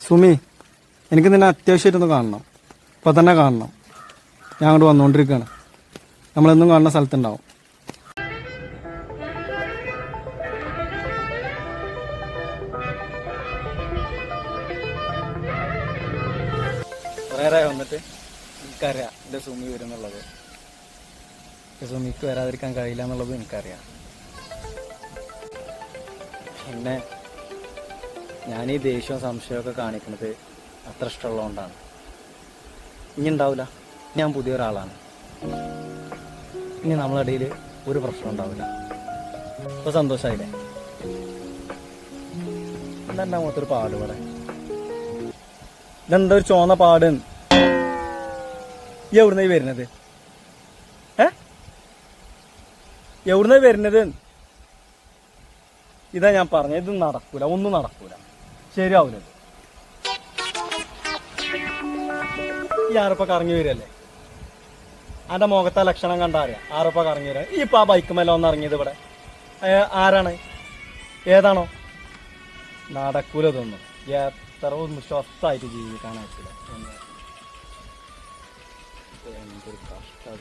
സുമി, എനിക്ക് നിന്നെ അത്യാവശ്യമായിട്ടൊന്ന് കാണണം. ഇപ്പം തന്നെ കാണണം. ഞാൻ അങ്ങോട്ട് വന്നുകൊണ്ടിരിക്കുകയാണ്. നമ്മളെന്നും കാണുന്ന സ്ഥലത്തുണ്ടാവും. കുറേ വന്നിട്ട് എനിക്കറിയാം എൻ്റെ സുമി വരുന്നുള്ളത്. സുമിക്ക് വരാതിരിക്കാൻ കഴിയില്ല എന്നുള്ളത് എനിക്കറിയാം. പിന്നെ ഞാൻ ഈ ദേഷ്യവും സംശയമൊക്കെ കാണിക്കുന്നത് അത്ര ഇഷ്ടമുള്ളതുകൊണ്ടാണ്. ഇനി ഉണ്ടാവില്ല, ഞാൻ പുതിയൊരാളാണ്. ഇനി നമ്മളിടയിൽ ഒരു പ്രശ്നം ഉണ്ടാവില്ല. ഇപ്പൊ സന്തോഷമായില്ലേ? എന്താ മൊത്തൊരു പാട് ഇവിടെ? ഇതെന്താ ഒരു ചോന്ന പാട്? ഈ എവിടുന്ന വരുന്നത്? എവിടുന്ന വരുന്നത്? ഇതാ ഞാൻ പറഞ്ഞത്, ഇത് നടക്കൂല, ഒന്നും നടക്കൂല, ശരിയാവൂല. ഈ ആറപ്പ കറങ്ങി വരല്ലേ? അതിന്റെ മുഖത്തെ ലക്ഷണം കണ്ടാ അറിയാം ആറപ്പ കറങ്ങി വരാ. ഈ ഇപ്പൊ ആ ബൈക്കുമല്ല ഒന്ന് ഇറങ്ങിയത് ഇവിടെ ആരാണ്? ഏതാണോ? നടക്കൂല ഇതൊന്നും. എത്ര ഒന്നും സ്വസ്ഥായിട്ട് ജീവിക്കാനായിട്ടില്ല. എന്തൊരു കഷ്ടം.